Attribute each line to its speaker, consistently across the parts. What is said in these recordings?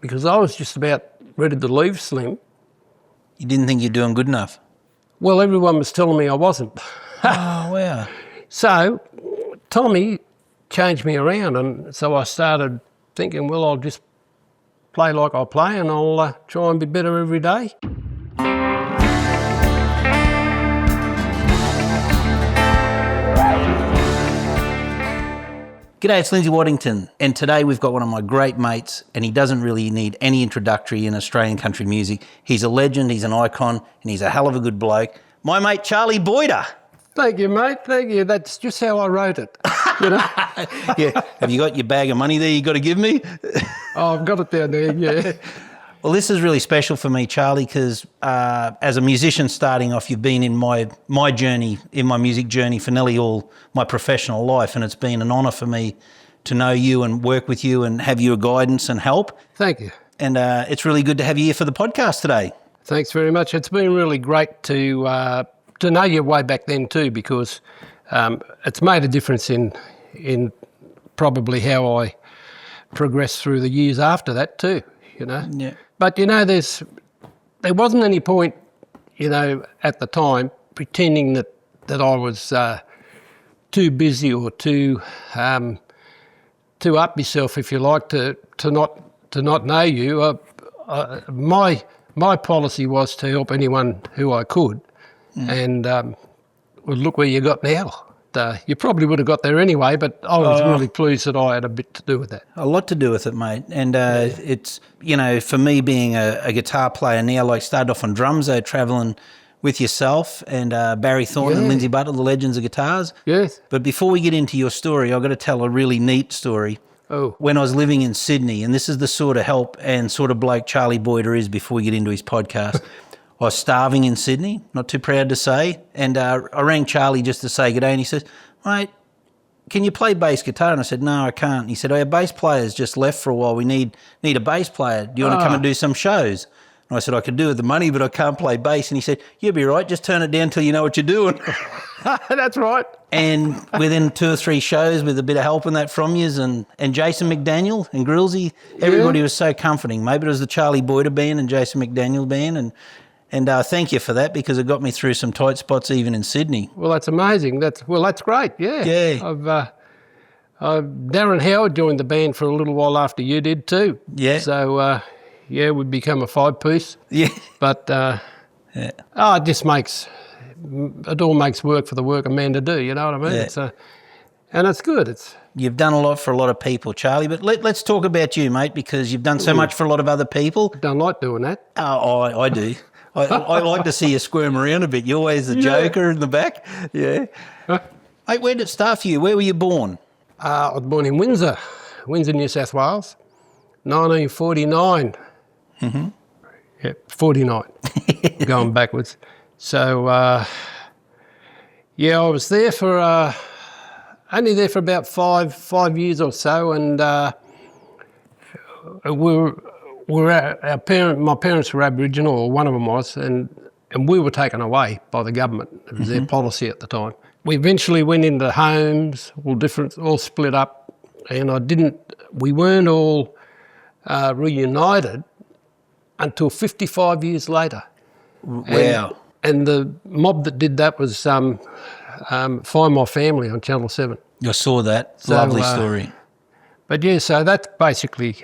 Speaker 1: because I was just about ready to leave Slim.
Speaker 2: You didn't think you're doing good enough?
Speaker 1: Well, everyone was telling me I wasn't.
Speaker 2: Oh, wow.
Speaker 1: So Tommy changed me around, and so I started thinking, well, I'll just play like I play and I'll try and be better every day.
Speaker 2: G'day, it's Lindsay Waddington, and today we've got one of my great mates, and he doesn't really need any introductory in Australian country music. He's a legend, he's an icon, and he's a hell of a good bloke. My mate, Charley Boyter.
Speaker 1: Thank you, mate. Thank you. That's just how I wrote it. You know?
Speaker 2: Yeah. Have you got your bag of money there you got to give me?
Speaker 1: Oh, I've got it down there, yeah.
Speaker 2: Well, this is really special for me, Charley, because as a musician starting off, you've been in my journey, in my music journey for nearly all my professional life, and it's been an honour for me to know you and work with you and have your guidance and help.
Speaker 1: Thank you.
Speaker 2: And it's really good to have you here for the podcast today.
Speaker 1: Thanks very much. It's been really great to know you way back then too, because it's made a difference in probably how I progressed through the years after that too, you know.
Speaker 2: Yeah.
Speaker 1: But, you know, there wasn't any point, you know, at the time pretending that I was too busy or too up yourself, if you like, to not know you. My policy was to help anyone who I could, and well, look where you got now. You probably would have got there anyway, but I was really pleased that I had a bit to do with that.
Speaker 2: A lot to do with it, mate. And it's, you know, for me being a guitar player now, like started off on drums, travelling with yourself and Barry Thornton and Lindsay Butler, the legends of guitars.
Speaker 1: Yes.
Speaker 2: But before we get into your story, I've got to tell a really neat story.
Speaker 1: Oh.
Speaker 2: When I was living in Sydney, and this is the sort of help and sort of bloke Charley Boyter is before we get into his podcast. I was starving in Sydney, not too proud to say, and I rang Charley just to say good day, and he says, mate, can you play bass guitar? And I said, no, I can't. And he said, our bass player's just left for a while. We need a bass player. Do you want to come and do some shows? And I said, I could do with the money, but I can't play bass. And he said, you'll be right, just turn it down till you know what you're doing.
Speaker 1: That's right.
Speaker 2: And within 2 or 3 shows with a bit of help and that from yous and Jason McDaniel and Grillsy, everybody was so comforting. Maybe it was the Charley Boyter band and Jason McDaniel band, and thank you for that, because it got me through some tight spots even in Sydney.
Speaker 1: Well, that's amazing. That's great. Yeah.
Speaker 2: Yeah.
Speaker 1: Darren Howard joined the band for a little while after you did too.
Speaker 2: Yeah.
Speaker 1: So we'd become a 5-piece.
Speaker 2: Yeah.
Speaker 1: But it all makes work for the working man to do. You know what I mean?
Speaker 2: Yeah.
Speaker 1: And it's good.
Speaker 2: You've done a lot for a lot of people, Charley, but let's talk about you, mate, because you've done so much for a lot of other people.
Speaker 1: Don't like doing that.
Speaker 2: Oh, I do. I like to see you squirm around a bit. You're always the joker in the back. Yeah. Mate, where did it start for you? Where were you born?
Speaker 1: I was born in Windsor, New South Wales, 1949. Mm-hmm. Yeah, 49, going backwards. So, I was there for only there for about five years or so, and my parents were Aboriginal, or one of them was, and we were taken away by the government. It was their policy at the time. We eventually went into homes, all split up, and we weren't all reunited until 55 years later.
Speaker 2: Wow.
Speaker 1: And the mob that did that was Find My Family on Channel 7.
Speaker 2: I saw that. Lovely story.
Speaker 1: But yeah, so that basically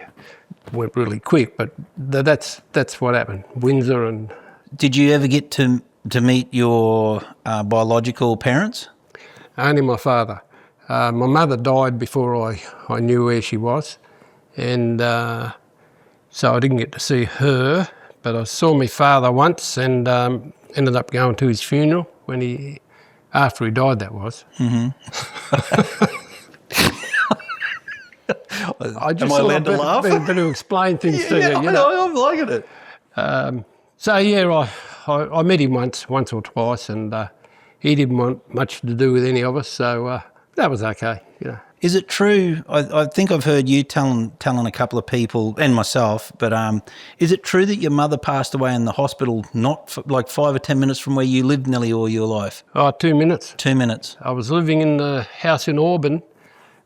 Speaker 1: went really quick, but that's what happened. Windsor and...
Speaker 2: Did you ever get to meet your biological parents?
Speaker 1: Only my father. My mother died before I knew where she was, and so I didn't get to see her, but I saw my father once and ended up going to his funeral after he died, that was. Mm-hmm. I just
Speaker 2: allowed to laugh?
Speaker 1: Better to explain things to you.
Speaker 2: Yeah,
Speaker 1: you know?
Speaker 2: I'm liking it.
Speaker 1: So yeah, I met him once or twice, and he didn't want much to do with any of us, so that was okay. You know.
Speaker 2: Is it true? I think I've heard you telling a couple of people and myself, but is it true that your mother passed away in the hospital not for like 5 or 10 minutes from where you lived nearly all your life?
Speaker 1: Oh, 2 minutes.
Speaker 2: 2 minutes.
Speaker 1: I was living in the house in Auburn,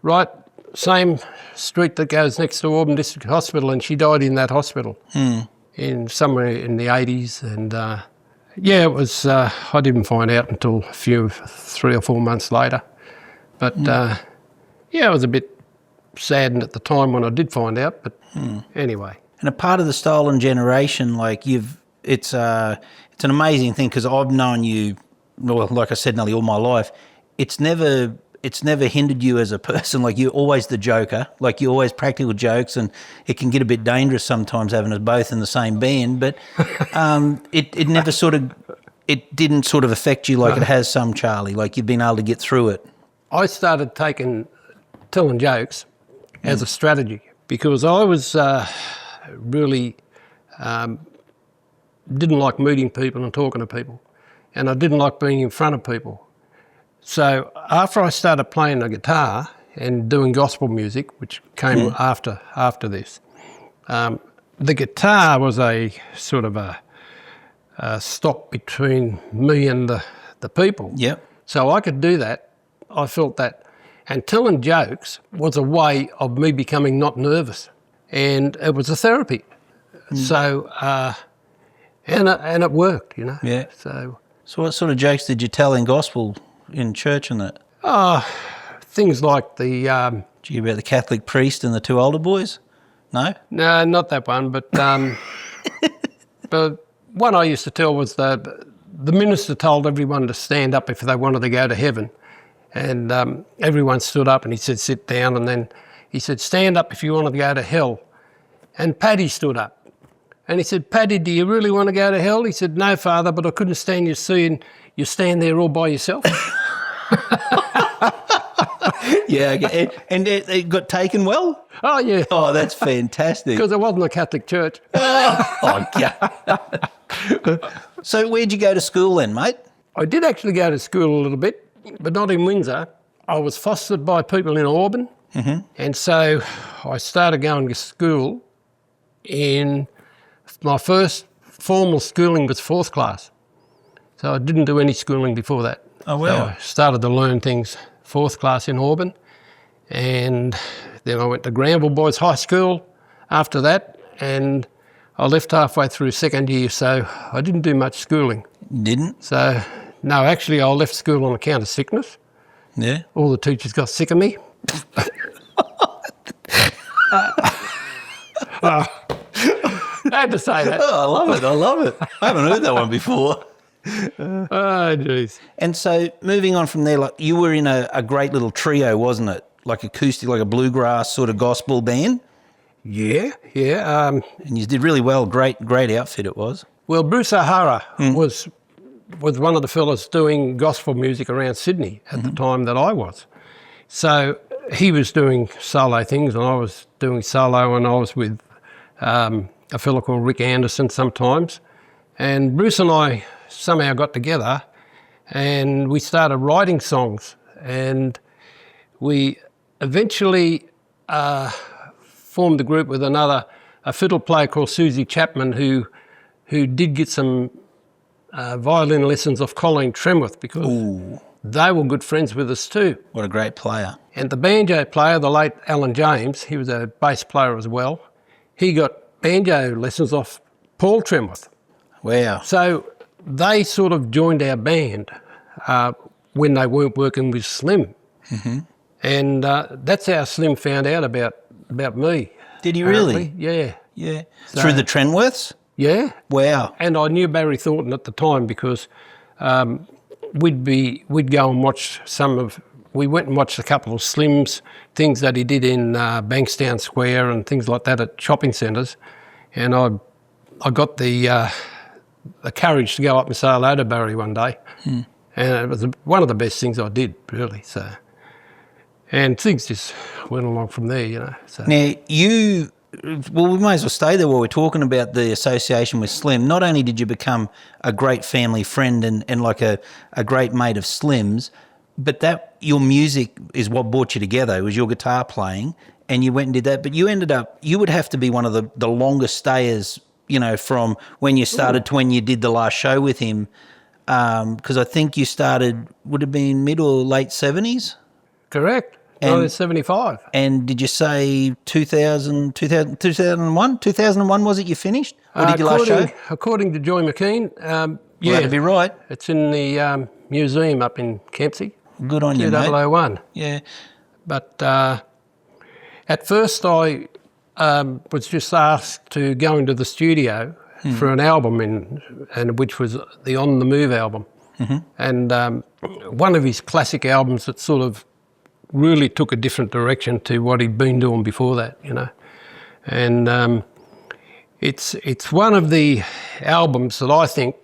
Speaker 1: right same street that goes next to Auburn District Hospital, and she died in that hospital in somewhere in the 80s. And it was. I didn't find out until 3 or 4 months later. But I was a bit saddened at the time when I did find out. But anyway. And
Speaker 2: a part of the Stolen generation, like it's an amazing thing because I've known you, well, like I said, nearly all my life. It's never hindered you as a person. Like you're always the joker. Like you're always practical jokes, and it can get a bit dangerous sometimes having us both in the same band. But it never it didn't sort of affect you like it has some, Charley. Like you've been able to get through it.
Speaker 1: I started telling jokes as a strategy because I was really didn't like meeting people and talking to people, and I didn't like being in front of people. So after I started playing the guitar and doing gospel music, which came after this, the guitar was a sort of a stop between me and the people.
Speaker 2: Yep.
Speaker 1: So I could do that. I felt that. And telling jokes was a way of me becoming not nervous. And it was a therapy. So, and it worked, you know.
Speaker 2: Yeah.
Speaker 1: So
Speaker 2: what sort of jokes did you tell in gospel in church and that?
Speaker 1: Things like the...
Speaker 2: Did you hear about the Catholic priest and the two older boys? No?
Speaker 1: No, not that one, but but one I used to tell was the minister told everyone to stand up if they wanted to go to heaven. And everyone stood up and he said, sit down. And then he said, stand up if you want to go to hell. And Paddy stood up. And he said, Paddy, do you really want to go to hell? He said, no, Father, but I couldn't stand you seeing you stand there all by yourself.
Speaker 2: Yeah, and it got taken well?
Speaker 1: Oh, yeah.
Speaker 2: Oh, that's fantastic.
Speaker 1: Because it wasn't a Catholic church.
Speaker 2: Oh, yeah. So where'd you go to school then, mate?
Speaker 1: I did actually go to school a little bit, but not in Windsor. I was fostered by people in Auburn, and so I started going to school in... My first formal schooling was 4th class, so I didn't do any schooling before that.
Speaker 2: Oh, wow.
Speaker 1: So I started to learn things 4th class in Auburn, and then I went to Granville Boys High School after that, and I left halfway through 2nd year, so I didn't do much schooling.
Speaker 2: Didn't?
Speaker 1: So, no, actually I left school on account of sickness.
Speaker 2: Yeah.
Speaker 1: All the teachers got sick of me. I had to say that.
Speaker 2: Oh, I love it. I haven't heard that one before.
Speaker 1: Oh, jeez.
Speaker 2: And so moving on from there, like you were in a great little trio, wasn't it? Like acoustic, like a bluegrass sort of gospel band?
Speaker 1: Yeah.
Speaker 2: And you did really well. Great outfit it was.
Speaker 1: Well, Bruce O'Hara was one of the fellas doing gospel music around Sydney at the time that I was. So he was doing solo things and I was doing solo, and I was with a fellow called Rick Anderson sometimes. And Bruce and I somehow got together and we started writing songs, and we eventually formed a group with a fiddle player called Susie Chapman who did get some violin lessons off Colleen Tremworth because they were good friends with us too.
Speaker 2: What a great player.
Speaker 1: And the banjo player, the late Alan James, he was a bass player as well. He got banjo lessons off Paul Tremworth.
Speaker 2: Wow.
Speaker 1: So they sort of joined our band when they weren't working with Slim. And that's how Slim found out about me.
Speaker 2: Did he really?
Speaker 1: Yeah.
Speaker 2: Yeah.
Speaker 1: So,
Speaker 2: through the Trentworths?
Speaker 1: Yeah.
Speaker 2: Wow.
Speaker 1: And I knew Barry Thornton at the time because we'd go and watch we went and watched a couple of Slim's things that he did in Bankstown Square and things like that at shopping centres, and I got the courage to go up and say hello to Barry one day, and it was one of the best things I did, really. So, and things just went along from there, you know. So.
Speaker 2: Now we may as well stay there while we're talking about the association with Slim. Not only did you become a great family friend and like a great mate of Slim's, but that your music is what brought you together. It was your guitar playing, and you went and did that. But you would have to be one of the longest stayers, you know, from when you started to when you did the last show with him, because I think you started, would have been mid or late 70s?
Speaker 1: Correct. 1975.
Speaker 2: And did you say 2001? 2001 was it you finished? Or did you last show?
Speaker 1: According to Joy McKean, yeah.
Speaker 2: That'd be right.
Speaker 1: It's in the museum up in Kempsey.
Speaker 2: Good on you, mate.
Speaker 1: 2001.
Speaker 2: Yeah.
Speaker 1: But at first I was just asked to go into the studio for an album, and which was the On the Move album. And one of his classic albums that sort of really took a different direction to what he'd been doing before that, you know. And it's one of the albums that I think,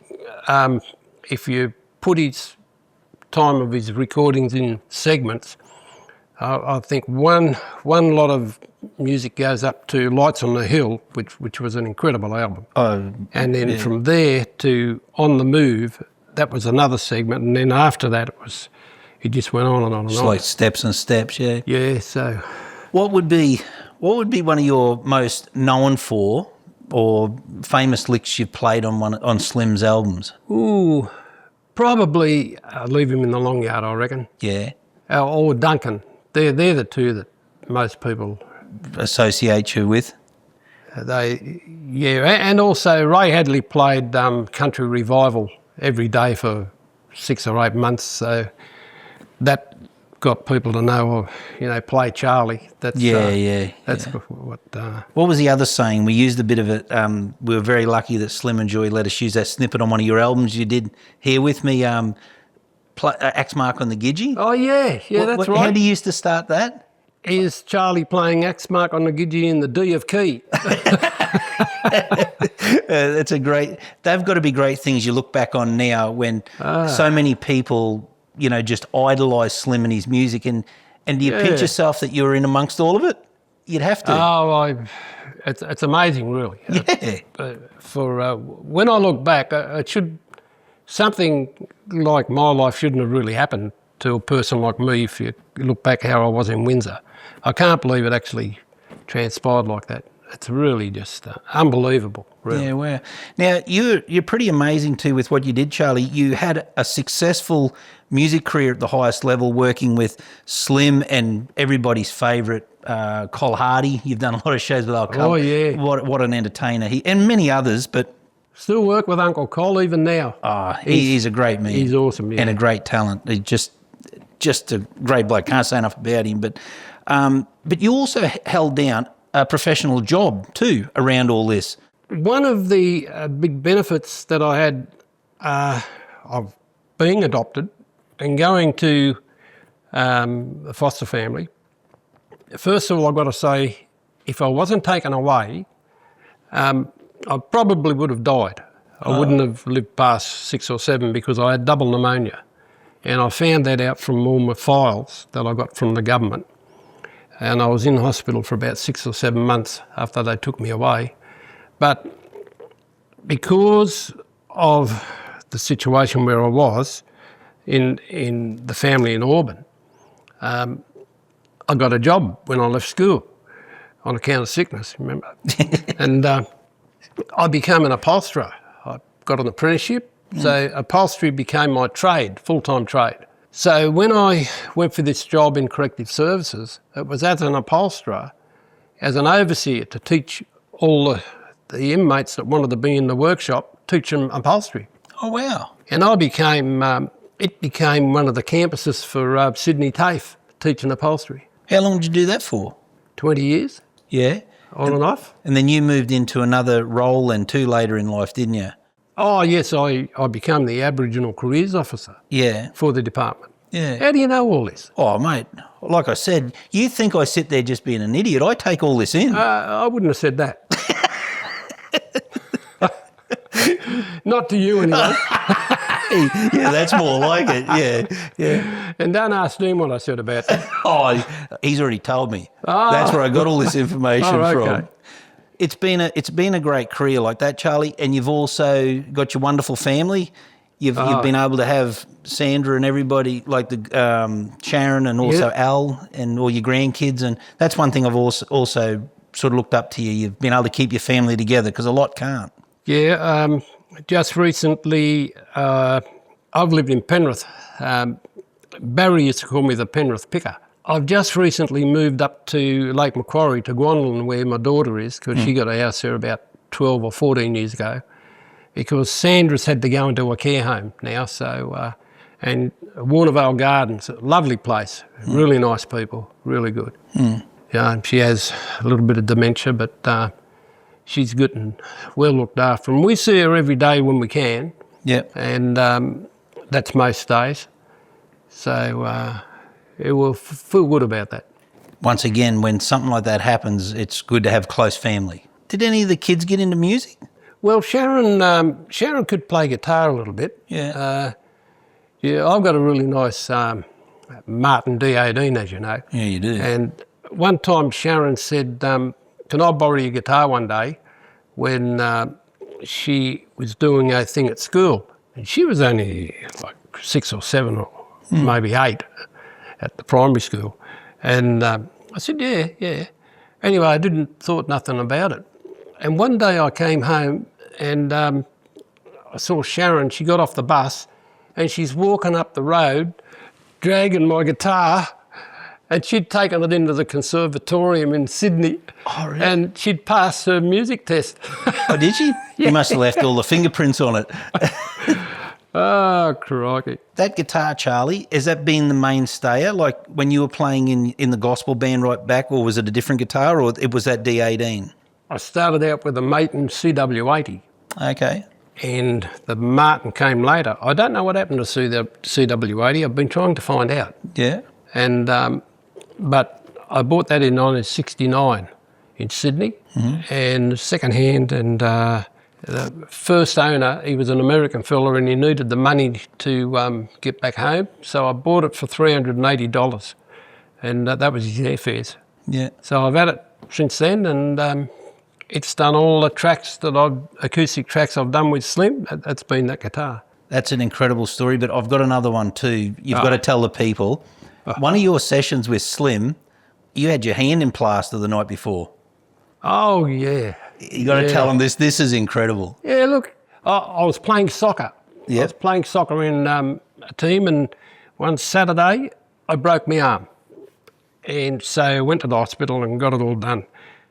Speaker 1: if you put his time of his recordings in segments, I think one lot of music goes up to Lights on the Hill, which was an incredible album. And then from there to On the Move, that was another segment, and then after that it just went on and on and on.
Speaker 2: It's like steps and steps, yeah.
Speaker 1: Yeah, so
Speaker 2: What would be one of your most known for or famous licks you've played on Slim's albums?
Speaker 1: ooh, probably Leave Him in the Longyard, I reckon.
Speaker 2: Yeah.
Speaker 1: Or Duncan. They're the two that most people
Speaker 2: Associate you with?
Speaker 1: and also Ray Hadley played Country Revival every day for 6 or 8 months, so that got people to know, play Charley. That's what.
Speaker 2: What was the other saying? We used a bit of it. We were very lucky that Slim and Joy let us use that snippet on one of your albums you did here with me, Axe Mark on the Gidgee.
Speaker 1: Oh, yeah, that's right.
Speaker 2: How do you used to start that?
Speaker 1: Is Charley playing Axe Mark on the Gidgee in the D of key?
Speaker 2: They've got to be great things you look back on now when so many people, just idolise Slim and his music. And do you pinch yourself that you're in amongst all of it? You'd have to.
Speaker 1: Oh, it's amazing, really.
Speaker 2: Yeah.
Speaker 1: When I look back, something like my life shouldn't have really happened to a person like me if you look back how I was in Windsor. I can't believe it actually transpired like that. It's really just unbelievable, really.
Speaker 2: Yeah, wow. Now, you're pretty amazing too with what you did, Charley. You had a successful music career at the highest level working with Slim and everybody's favourite, Col Hardy. You've done a lot of shows with Col.
Speaker 1: Oh, yeah.
Speaker 2: What an entertainer. And many others, but...
Speaker 1: Still work with Uncle Col even now.
Speaker 2: He's a great man.
Speaker 1: He's awesome, yeah.
Speaker 2: And a great talent. He's just a great bloke. Can't say enough about him. But you also held down a professional job too around all this.
Speaker 1: One of the big benefits that I had of being adopted and going to a foster family, first of all, I've got to say, if I wasn't taken away, I probably would have died. I wouldn't have lived past 6 or 7 because I had double pneumonia. And I found that out from all my files that I got from the government. And I was in hospital for about 6 or 7 months after they took me away. But because of the situation where I was in the family in Auburn, I got a job when I left school on account of sickness, remember? And I became an upholsterer. I got an apprenticeship, so upholstery became my trade, full-time trade. So when I went for this job in corrective services, it was as an upholsterer, as an overseer to teach all the inmates that wanted to be in the workshop, teach them upholstery.
Speaker 2: Oh, wow.
Speaker 1: And I became, it became one of the campuses for Sydney TAFE, teaching upholstery.
Speaker 2: How long did you do that for?
Speaker 1: 20 years.
Speaker 2: Yeah.
Speaker 1: On and off.
Speaker 2: And then you moved into another role and 2 later in life, didn't you?
Speaker 1: Oh, yes, I became the Aboriginal Careers Officer for the department.
Speaker 2: Yeah.
Speaker 1: How do you know all this?
Speaker 2: Oh, mate, like I said, you think I sit there just being an idiot. I take all this in.
Speaker 1: I wouldn't have said that. Not to you anyway.
Speaker 2: Yeah, that's more like it. Yeah.
Speaker 1: And don't ask Dean what I said about that.
Speaker 2: Oh, he's already told me. That's where I got all this information from. It's been a great career like that, Charley, and you've also got your wonderful family. You've been able to have Sandra and everybody, like the Sharon and also Al and all your grandkids, and that's one thing I've also sort of looked up to you. You've been able to keep your family together because a lot can't.
Speaker 1: Yeah, just recently, I've lived in Penrith. Barry used to call me the Penrith picker. I've just recently moved up to Lake Macquarie to Guanlin, where my daughter is, because she got a house there about 12 or 14 years ago, because Sandra's had to go into a care home now. So, and Warnervale Gardens, a lovely place, really nice people, really good. Yeah, she has a little bit of dementia, but she's good and well looked after. And we see her every day when we can.
Speaker 2: Yep.
Speaker 1: And that's most days. So it will feel good about that.
Speaker 2: Once again, when something like that happens, it's good to have close family. Did any of the kids get into music?
Speaker 1: Well, Sharon could play guitar a little bit.
Speaker 2: Yeah.
Speaker 1: Yeah, I've got a really nice Maton D18, as you know.
Speaker 2: Yeah, you do.
Speaker 1: And one time Sharon said, can I borrow your guitar one day, when she was doing a thing at school. And she was only like 6 or 7 or maybe 8 at the primary school. And I said, yeah. Anyway, I thought nothing about it. And one day I came home and I saw Sharon. She got off the bus and she's walking up the road, dragging my guitar, and she'd taken it into the conservatorium in Sydney.
Speaker 2: Oh, really?
Speaker 1: And she'd passed her music test.
Speaker 2: Oh, did she?
Speaker 1: Yeah.
Speaker 2: You must have left all the fingerprints on it.
Speaker 1: Oh, crikey.
Speaker 2: That guitar, Charlie, has that been the mainstayer? Like when you were playing in the gospel band right back, or was it a different guitar, or it was that D18?
Speaker 1: I started out with a Maton CW80.
Speaker 2: Okay.
Speaker 1: And the Maton came later. I don't know what happened to CW80. I've been trying to find out.
Speaker 2: Yeah.
Speaker 1: And but I bought that in 1969 in Sydney, and second hand. And the first owner, he was an American fella, and he needed the money to get back home. So I bought it for $380, and that was his airfares.
Speaker 2: Yeah.
Speaker 1: So I've had it since then, and it's done all the tracks acoustic tracks I've done with Slim. That's been that guitar.
Speaker 2: That's an incredible story, but I've got another one too. You've got to tell the people. One of your sessions with Slim, you had your hand in plaster the night before.
Speaker 1: Oh, yeah.
Speaker 2: You got to tell them this. This is incredible.
Speaker 1: Yeah, look, I was playing soccer.
Speaker 2: Yep.
Speaker 1: I was playing soccer in a team, and one Saturday I broke my arm. And so I went to the hospital and got it all done.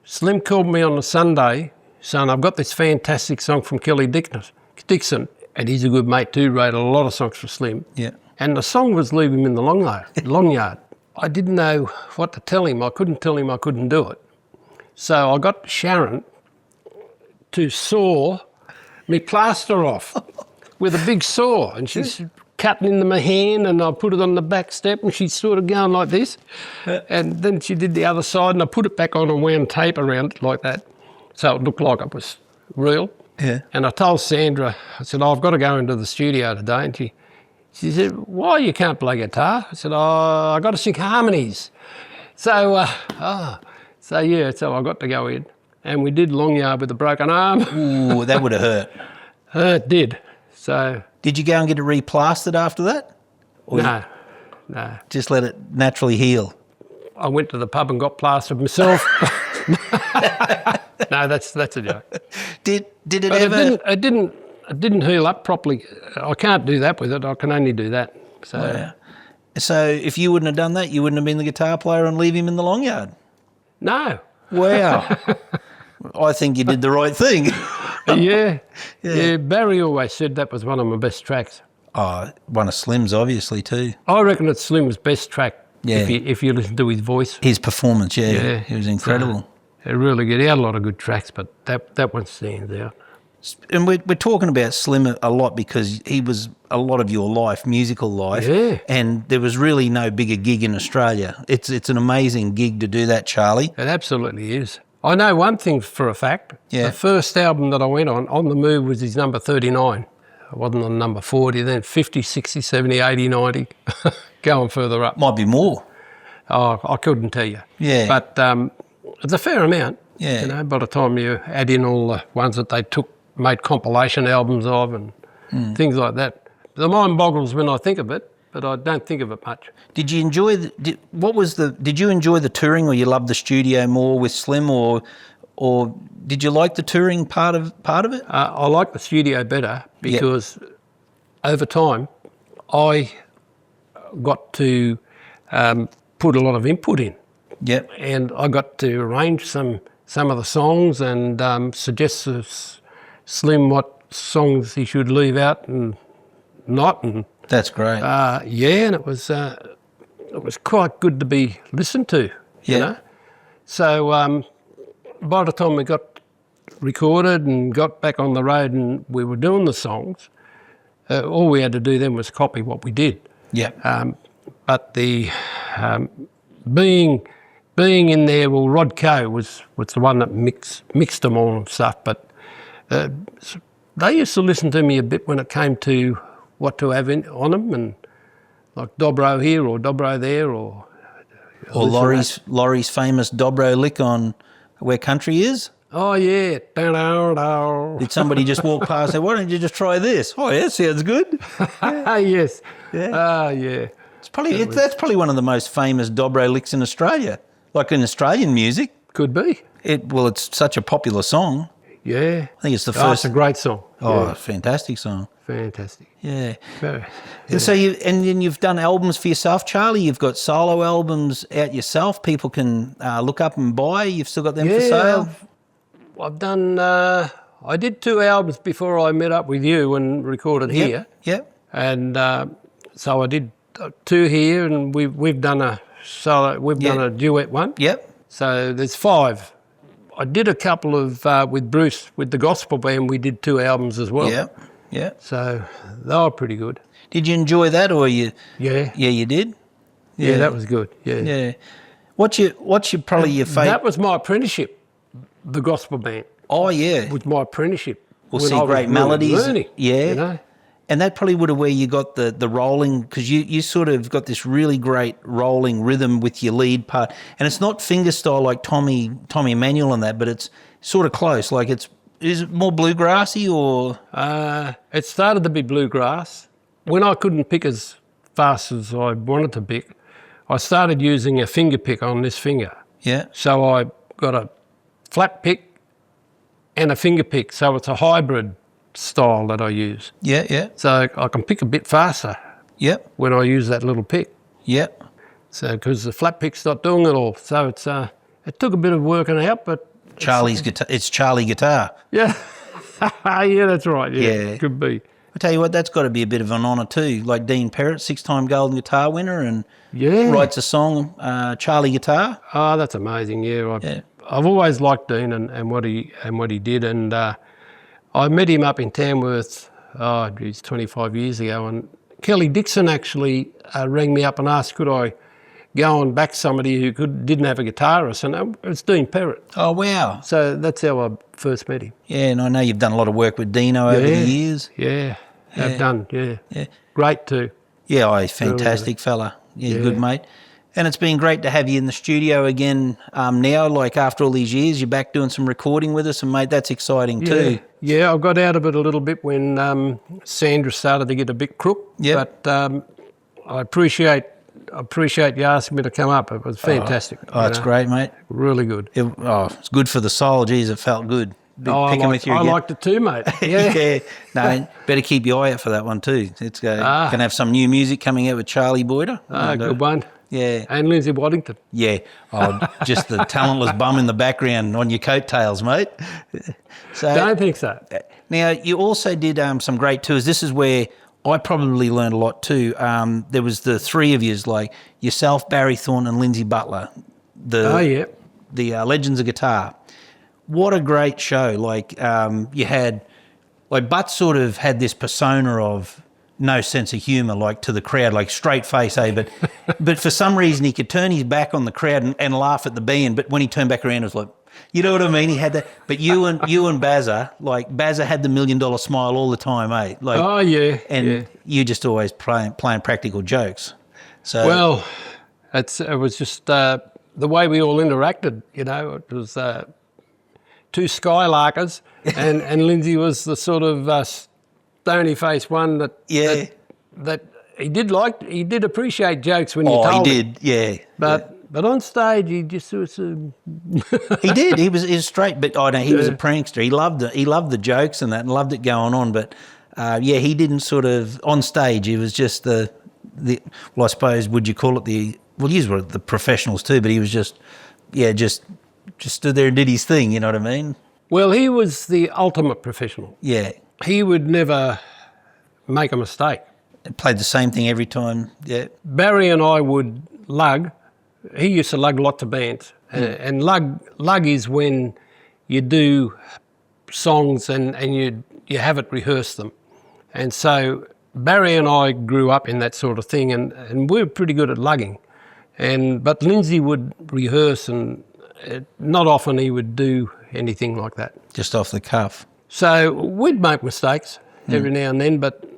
Speaker 1: Slim called me on the Sunday saying, I've got this fantastic song from Kelly Dixon, and he's a good mate too, wrote a lot of songs for Slim.
Speaker 2: Yeah.
Speaker 1: And the song was Leave Him in the Longyard. I didn't know what to tell him. I couldn't tell him I couldn't do it. So I got Sharon to saw me plaster off with a big saw, and she's cutting into my hand, and I put it on the back step, and she's sort of going like this. And then she did the other side, and I put it back on and wound tape around it like that, so it looked like it was real.
Speaker 2: Yeah.
Speaker 1: And I told Sandra, I said, I've got to go into the studio today. And she said, why you can't play guitar? I said, I got to sing harmonies. So, so I got to go in, and we did Longyard with a broken arm.
Speaker 2: Ooh, that would have hurt.
Speaker 1: It did. So.
Speaker 2: Did you go and get it replastered after that? Or
Speaker 1: No.
Speaker 2: Just let it naturally heal?
Speaker 1: I went to the pub and got plastered myself. No, that's a joke.
Speaker 2: Did it
Speaker 1: But
Speaker 2: ever?
Speaker 1: it didn't heal up properly. I can't do that with it. I can only do that. So.
Speaker 2: Wow. So if you wouldn't have done that, you wouldn't have been the guitar player and Leave Him in the Longyard?
Speaker 1: No.
Speaker 2: Wow. I think you did the right thing.
Speaker 1: Yeah. Barry always said that was one of my best tracks.
Speaker 2: Oh, one of Slim's obviously too.
Speaker 1: I reckon it's Slim's best track.
Speaker 2: Yeah.
Speaker 1: If you listen to his voice.
Speaker 2: His performance, yeah. It was incredible.
Speaker 1: Really good. He had a lot of good tracks, but that one stands out.
Speaker 2: And we're talking about Slim a lot because he was a lot of your life, musical life.
Speaker 1: Yeah.
Speaker 2: And there was really no bigger gig in Australia. It's an amazing gig to do that, Charlie.
Speaker 1: It absolutely is. I know one thing for a fact.
Speaker 2: Yeah.
Speaker 1: The first album that I went on the move, was his number 39. I wasn't on number 40, then 50, 60, 70, 80, 90, going further up.
Speaker 2: Might be more.
Speaker 1: Oh, I couldn't tell you.
Speaker 2: Yeah.
Speaker 1: But it's a fair amount.
Speaker 2: Yeah.
Speaker 1: You know, by the time you add in all the ones that they made compilation albums of and things like that. The mind boggles when I think of it, but I don't think of it much.
Speaker 2: Did you enjoy did you enjoy the touring, or you loved the studio more with Slim, or did you like the touring part of it?
Speaker 1: I like the studio better because over time I got to put a lot of input in.
Speaker 2: Yep.
Speaker 1: And I got to arrange some of the songs and suggest to Slim what songs he should leave out and not. And
Speaker 2: that's great.
Speaker 1: and it was quite good to be listened to. You know. So by the time we got recorded and got back on the road and we were doing the songs, all we had to do then was copy what we did.
Speaker 2: Yeah.
Speaker 1: But the being in there, well, Rod Coe was the one that mixed them all and stuff. But they used to listen to me a bit when it came to what to have on them, and like Dobro here or Dobro there, or
Speaker 2: Laurie's famous Dobro lick on Where Country Is.
Speaker 1: Oh yeah.
Speaker 2: Did somebody just walk past and say, "Why don't you just try this?" Oh, yeah, sounds good.
Speaker 1: Yes.
Speaker 2: Yeah.
Speaker 1: Yeah.
Speaker 2: That's probably one of the most famous Dobro licks in Australia, like in Australian music.
Speaker 1: Could be.
Speaker 2: It's such a popular song.
Speaker 1: Yeah.
Speaker 2: I think it's the
Speaker 1: Oh,
Speaker 2: first.
Speaker 1: it's a great song.
Speaker 2: Oh,
Speaker 1: Yeah.
Speaker 2: fantastic song.
Speaker 1: Fantastic.
Speaker 2: Yeah.
Speaker 1: Very.
Speaker 2: And so then you've done albums for yourself, Charley. You've got solo albums out yourself. People can look up and buy. You've still got them for sale.
Speaker 1: I've done. I did 2 albums before I met up with you and recorded here.
Speaker 2: Yep.
Speaker 1: And so I did 2 here, and we've done a solo. We've done a duet one.
Speaker 2: Yep.
Speaker 1: So there's 5. I did a couple of with Bruce with the gospel band. We did 2 albums as well.
Speaker 2: Yep. Yeah.
Speaker 1: So they were pretty good.
Speaker 2: Did you enjoy that, or you?
Speaker 1: Yeah.
Speaker 2: Yeah, you did.
Speaker 1: Yeah, that was good. Yeah.
Speaker 2: Yeah. What's your probably your favourite?
Speaker 1: That was my apprenticeship. The gospel band
Speaker 2: Oh yeah.
Speaker 1: was my apprenticeship.
Speaker 2: We'll
Speaker 1: when
Speaker 2: see
Speaker 1: I was
Speaker 2: great
Speaker 1: really
Speaker 2: melodies.
Speaker 1: learning,
Speaker 2: Yeah.
Speaker 1: You know?
Speaker 2: And that probably would have where you got the rolling, because you sort of got this really great rolling rhythm with your lead part. And it's not fingerstyle like Tommy Emmanuel and that, but it's sort of close. Like is it more bluegrassy or?
Speaker 1: It started to be bluegrass. When I couldn't pick as fast as I wanted to pick, I started using a finger pick on this finger.
Speaker 2: Yeah.
Speaker 1: So I got a flat pick and a finger pick. So it's a hybrid style that I use.
Speaker 2: Yeah, yeah.
Speaker 1: So I can pick a bit faster
Speaker 2: Yep.
Speaker 1: when I use that little pick.
Speaker 2: Yep.
Speaker 1: So because the flat pick's not doing it all. So it's it took a bit of working out, but
Speaker 2: Charley's guitar. It's Charley Guitar.
Speaker 1: yeah. Yeah, that's right.
Speaker 2: Yeah.
Speaker 1: Could be.
Speaker 2: I tell you what, that's got to be a bit of an honour too. Like Dean Perrett, 6-time Golden Guitar winner, and writes a song, Charley Guitar.
Speaker 1: Oh, that's amazing. Yeah. I've always liked Dean and what he did, and I met him up in Tamworth. 25 years ago, and Kelly Dixon actually rang me up and asked could I go and back somebody who didn't have a guitarist, and it's Dean Perrett.
Speaker 2: Oh wow!
Speaker 1: So that's how I first met him.
Speaker 2: Yeah, and I know you've done a lot of work with Dino over the years.
Speaker 1: Yeah, I've done. Yeah,
Speaker 2: Yeah.
Speaker 1: Great too.
Speaker 2: Yeah, he's fantastic fella. Yeah, good mate. And it's been great to have you in the studio again now, like after all these years, you're back doing some recording with us, and mate, that's exciting too.
Speaker 1: Yeah, I got out of it a little bit when Sandra started to get a bit crook.
Speaker 2: Yeah.
Speaker 1: But I appreciate you asking me to come up. It was fantastic.
Speaker 2: Oh, it's great, mate.
Speaker 1: Really good.
Speaker 2: It's good for the soul. Geez, it felt good.
Speaker 1: I liked it too, mate. Yeah.
Speaker 2: Yeah. No, better keep your eye out for that one too. It's going to have some new music coming out with Charley Boyter.
Speaker 1: Good one.
Speaker 2: Yeah.
Speaker 1: And Lindsay Waddington.
Speaker 2: Yeah. Oh, just the talentless bum in the background on your coattails, mate. So
Speaker 1: Don't think so.
Speaker 2: now, you also did some great tours. This is where I probably learned a lot too. There was the 3 of yous, like yourself, Barry Thornton and Lindsay Butler. The Legends of Guitar. What a great show. Like you had, like Butts sort of had this persona of no sense of humour, like to the crowd, like straight face, but for some reason he could turn his back on the crowd and laugh at the band, but when he turned back around it was like, you know what I mean? He had that. But you and Bazza, like Bazza had the $1 million smile all the time, eh? Like, and you just always playing practical jokes. So
Speaker 1: well, it was just the way we all interacted. You know, it was 2 skylarkers, and Lindsay was the sort of stony faced one that he did appreciate jokes when you told him.
Speaker 2: Oh, he did, yeah.
Speaker 1: But on stage, he just was.
Speaker 2: He did. He was straight, but he was a prankster. He loved it. He loved the jokes and that, and loved it going on. But he didn't sort of on stage. He was just the. Well, I suppose would you call it the well, you were the professionals too, but he was just stood there and did his thing, you know what I mean?
Speaker 1: Well, he was the ultimate professional.
Speaker 2: Yeah.
Speaker 1: He would never make a mistake.
Speaker 2: Played the same thing every time, yeah.
Speaker 1: Barry and I would lug. He used to lug lots of bands. And lug is when you do songs and you have it rehearse them. And so Barry and I grew up in that sort of thing, and we were pretty good at lugging. But Lindsay would rehearse, and not often he would do anything like that.
Speaker 2: Just off the cuff.
Speaker 1: So we'd make mistakes every now and then, but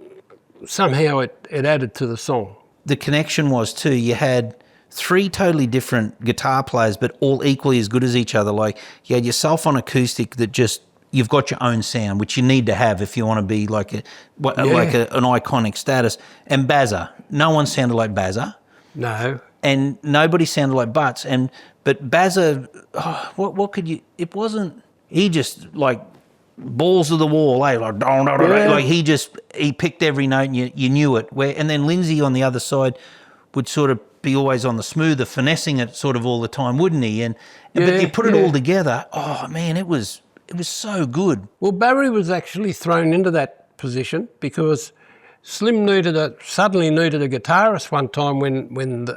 Speaker 1: somehow it added to the song.
Speaker 2: The connection was too, you had 3 totally different guitar players, but all equally as good as each other. Like, you had yourself on acoustic that just, you've got your own sound, which you need to have if you want to be like an iconic status. And Bazza, no one sounded like Bazza.
Speaker 1: No.
Speaker 2: And nobody sounded like Butts. But Bazza, what could you? It wasn't. He just like balls to the wall, eh? Like he picked every note, and you knew it. And then Lindsay on the other side would sort of be always on the smoother, finessing it sort of all the time, wouldn't he? But you put it all together. Oh man, it was so good.
Speaker 1: Well, Barry was actually thrown into that position because Slim suddenly needed a guitarist one time when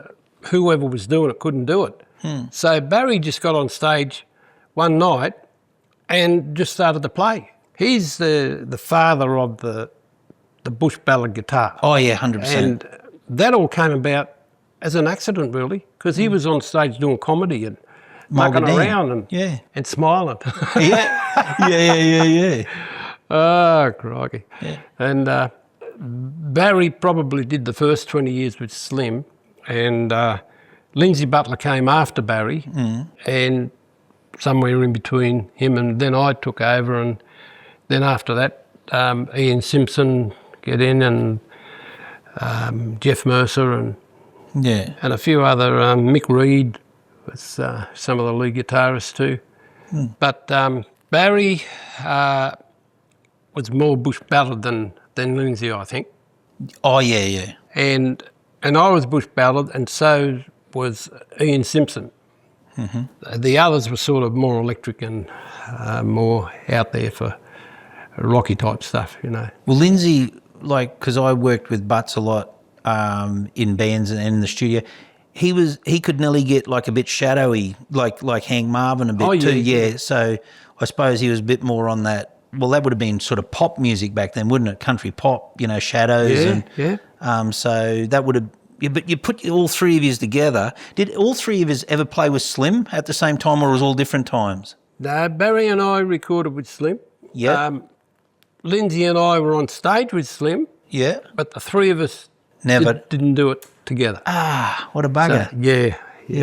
Speaker 1: whoever was doing it couldn't do it. So Barry just got on stage one night and just started to play. He's the father of the bush ballad guitar.
Speaker 2: Oh yeah, 100%.
Speaker 1: And that all came about as an accident, really, because he was on stage doing comedy and mucking around and smiling.
Speaker 2: Yeah.
Speaker 1: Oh, crikey. Yeah. And Barry probably did the first 20 years with Slim, and Lindsay Butler came after Barry, and somewhere in between him, and then I took over, and then after that, Ian Simpson get in, and Jeff Mercer, and a few other, Mick Reed was some of the lead guitarists too. But Barry was more bush ballad than Lindsay, I think.
Speaker 2: Oh yeah.
Speaker 1: And I was bush ballad, and so was Ian Simpson. The others were sort of more electric and more out there for rocky type stuff, you know.
Speaker 2: Well, Lindsay, like, because I worked with Butts a lot in bands and in the studio, he could nearly get like a bit shadowy, like Hank Marvin a bit too. Yeah. So I suppose he was a bit more on that. Well, that would have been sort of pop music back then, wouldn't it? Country pop, you know, Shadows. So that would have. Yeah, but you put all 3 of yous together. Did all 3 of yous ever play with Slim at the same time, or was it all different times?
Speaker 1: No, Barry and I recorded with Slim.
Speaker 2: Yeah.
Speaker 1: Lindsay and I were on stage with Slim.
Speaker 2: Yeah.
Speaker 1: But the 3 of us didn't do it together.
Speaker 2: Ah, what a bugger.
Speaker 1: So, yeah,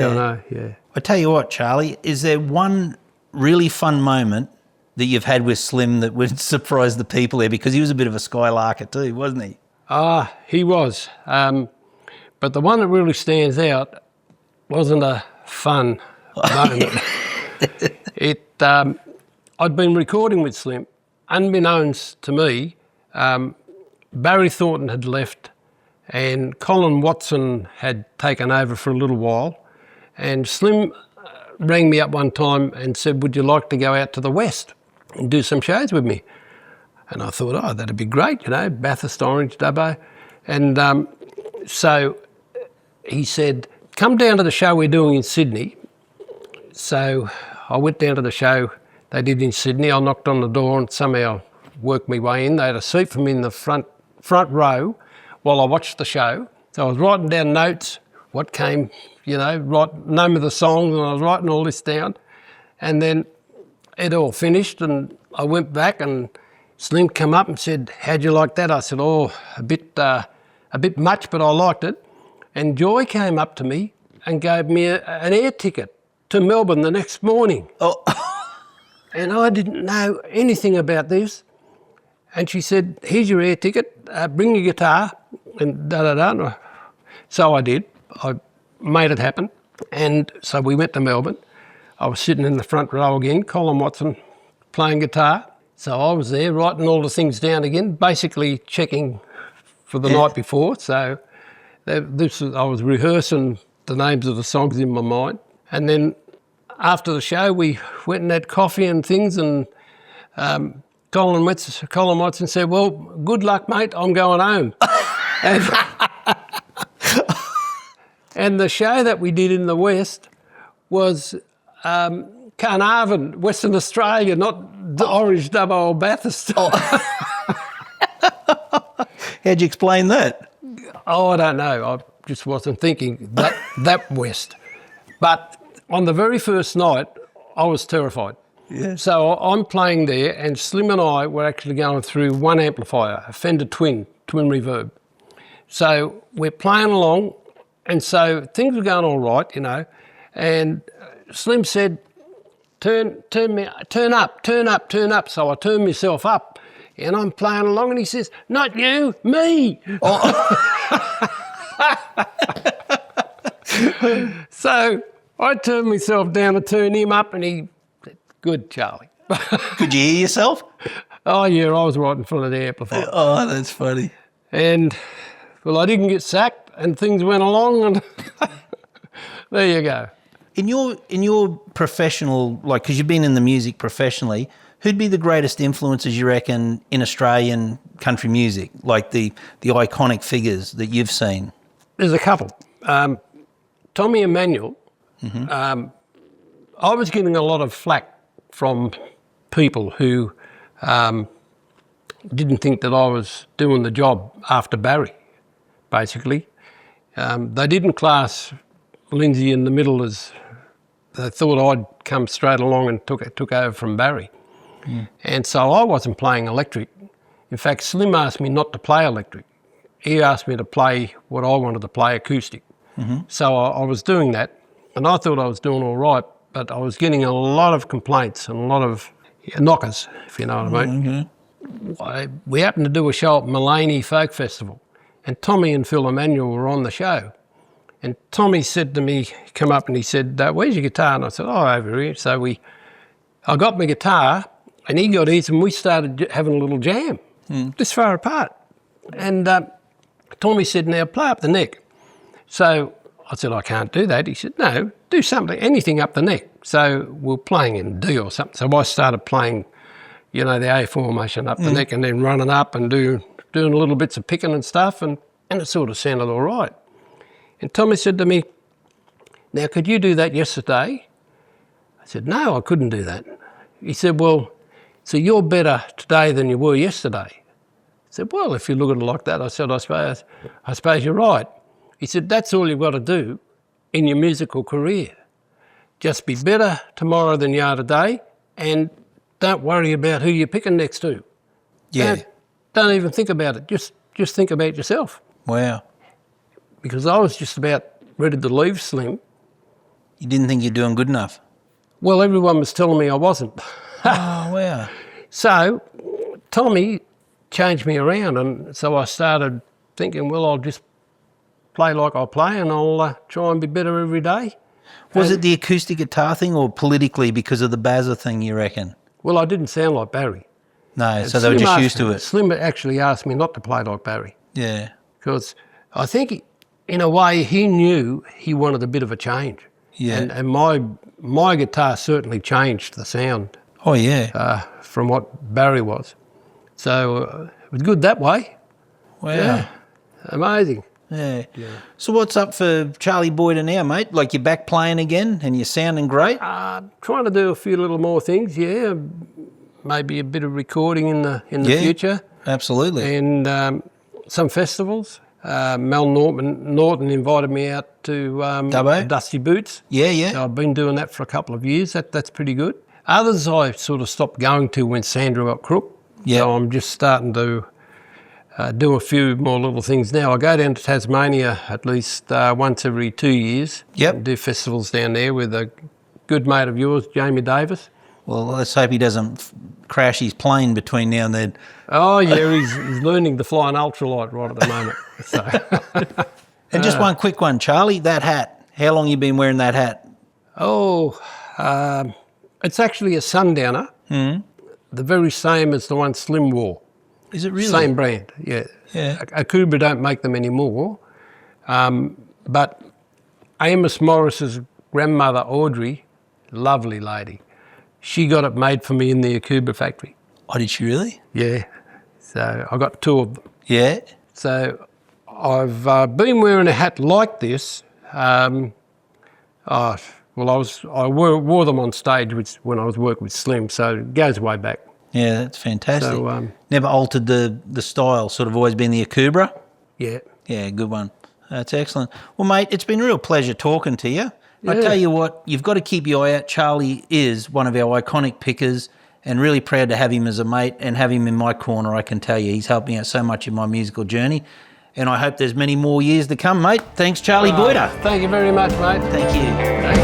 Speaker 1: I know, yeah.
Speaker 2: I tell you what, Charlie, is there one really fun moment that you've had with Slim that would surprise the people there? Because he was a bit of a skylarker too, wasn't he?
Speaker 1: He was. But the one that really stands out wasn't a fun moment. I'd been recording with Slim. Unbeknownst to me, Barry Thornton had left and Colin Watson had taken over for a little while. And Slim rang me up one time and said, would you like to go out to the West and do some shows with me? And I thought, that'd be great, you know, Bathurst, Orange, Dubbo. And so he said, come down to the show we're doing in Sydney. So I went down to the show they did in Sydney. I knocked on the door and somehow worked my way in. They had a seat for me in the front row while I watched the show. So I was writing down notes, what came, you know, name of the songs, and I was writing all this down. And then it all finished and I went back and Slim came up and said, how'd you like that? I said, a bit much, but I liked it. And Joy came up to me and gave me an air ticket to Melbourne the next morning. Oh. And I didn't know anything about this. And she said, here's your air ticket, bring your guitar, and da-da-da. So I did. I made it happen. And so we went to Melbourne. I was sitting in the front row again, Colin Watson playing guitar. So I was there writing all the things down again, basically checking for the night before. So I was rehearsing the names of the songs in my mind. And then after the show, we went and had coffee and things, and Colin Watson said, well, good luck, mate, I'm going home. And the show that we did in the West was Carnarvon, Western Australia, not the Orange Double Bathurst.
Speaker 2: How'd you explain that?
Speaker 1: Oh, I don't know. I just wasn't thinking that West. But on the very first night, I was terrified.
Speaker 2: Yeah.
Speaker 1: So I'm playing there, and Slim and I were actually going through one amplifier, a Fender Twin reverb. So we're playing along, and so things were going all right, you know, and Slim said, turn up. So I turned myself up, and I'm playing along, and he says, not you, me. So I turned myself down to turn him up, and he said, good, Charley.
Speaker 2: Could you hear yourself?
Speaker 1: Oh, yeah, I was right in front of the amplifier.
Speaker 2: Oh, that's funny.
Speaker 1: And, well, I didn't get sacked, and things went along, and there you go.
Speaker 2: In your professional, like, because you've been in the music professionally, who'd be the greatest influences, you reckon, in Australian country music, like the iconic figures that you've seen?
Speaker 1: There's a couple. Tommy Emmanuel, I was getting a lot of flack from people who didn't think that I was doing the job after Barry, basically. They didn't class Lindsay in the middle as they thought I'd come straight along and took over from Barry. Mm. And so I wasn't playing electric. In fact, Slim asked me not to play electric. He asked me to play what I wanted to play, acoustic. Mm-hmm. So I was doing that, and I thought I was doing all right, but I was getting a lot of complaints and a lot of knockers, if you know what I mean. Mm-hmm. We happened to do a show at Mullaney Folk Festival, and Tommy and Phil Emmanuel were on the show. And Tommy said to me, come up and he said, where's your guitar? And I said, oh, over here. So I got my guitar, and he got his, and we started having a little jam, this far apart. And Tommy said, now play up the neck. So I said, I can't do that. He said, no, do something, anything up the neck. So we're playing in D or something. So I started playing, you know, the A formation up the neck, and then running up and doing little bits of picking and stuff, and it sort of sounded all right. And Tommy said to me, now, could you do that yesterday? I said, no, I couldn't do that. He said, well, so you're better today than you were yesterday. I said, well, if you look at it like that, I said, I suppose you're right. He said, that's all you've got to do in your musical career. Just be better tomorrow than you are today, and don't worry about who you're picking next to.
Speaker 2: Yeah.
Speaker 1: Don't even think about it. Just think about yourself.
Speaker 2: Wow.
Speaker 1: Because I was just about ready to leave Slim.
Speaker 2: You didn't think you're doing good enough?
Speaker 1: Well, everyone was telling me I wasn't.
Speaker 2: Oh, wow.
Speaker 1: So Tommy changed me around, and so I started thinking, well, I'll just play like I play, and I'll try and be better every day.
Speaker 2: Was it the acoustic guitar thing, or politically because of the Bazza thing, you reckon?
Speaker 1: Well, I didn't sound like Barry.
Speaker 2: No, so they were just used to it.
Speaker 1: Slim actually asked me not to play like Barry.
Speaker 2: Yeah.
Speaker 1: Because I think, in a way, he knew he wanted a bit of a change.
Speaker 2: Yeah.
Speaker 1: And my guitar certainly changed the sound.
Speaker 2: Oh, yeah.
Speaker 1: From what Barry was. So it was good that way.
Speaker 2: Wow.
Speaker 1: Yeah. Amazing.
Speaker 2: Yeah. So what's up for Charley Boyter now, mate? Like, you're back playing again and you're sounding great?
Speaker 1: Trying to do a few little more things, yeah. Maybe a bit of recording in the future.
Speaker 2: Absolutely.
Speaker 1: And some festivals. Mel Norton invited me out to
Speaker 2: Dubbo?
Speaker 1: Dusty Boots.
Speaker 2: Yeah, yeah.
Speaker 1: So I've been doing that for a couple of years. That's pretty good. Others I sort of stopped going to when Sandra got crook.
Speaker 2: Yeah.
Speaker 1: So I'm just starting to do a few more little things now. I go down to Tasmania at least once every 2 years.
Speaker 2: Yep.
Speaker 1: And do festivals down there with a good mate of yours, Jamie Davis.
Speaker 2: Well, let's hope he doesn't crash his plane between now and then.
Speaker 1: Oh, yeah, he's learning to fly an ultralight right at the moment. So.
Speaker 2: And just one quick one, Charley, that hat. How long you been wearing that hat?
Speaker 1: Oh, it's actually a Sundowner, the very same as the one Slim wore.
Speaker 2: Is it really?
Speaker 1: Same brand, yeah.
Speaker 2: Yeah.
Speaker 1: Akuba don't make them anymore, but Amos Morris's grandmother, Audrey, lovely lady, she got it made for me in the Akuba factory.
Speaker 2: Oh, did she really?
Speaker 1: Yeah. So I got 2 of them.
Speaker 2: Yeah.
Speaker 1: So I've been wearing a hat like this. I wore them on stage when I was working with Slim, so it goes way back.
Speaker 2: Yeah, that's fantastic.
Speaker 1: So,
Speaker 2: never altered the style, sort of always been the Akubra?
Speaker 1: Yeah.
Speaker 2: Yeah, good one. That's excellent. Well, mate, it's been a real pleasure talking to you.
Speaker 1: Yeah.
Speaker 2: I tell you what, you've got to keep your eye out. Charley is one of our iconic pickers, and really proud to have him as a mate and have him in my corner, I can tell you. He's helped me out so much in my musical journey, and I hope there's many more years to come, mate. Thanks, Charley Boyter.
Speaker 1: Thank you very much, mate.
Speaker 2: Thank you.
Speaker 1: Thank you.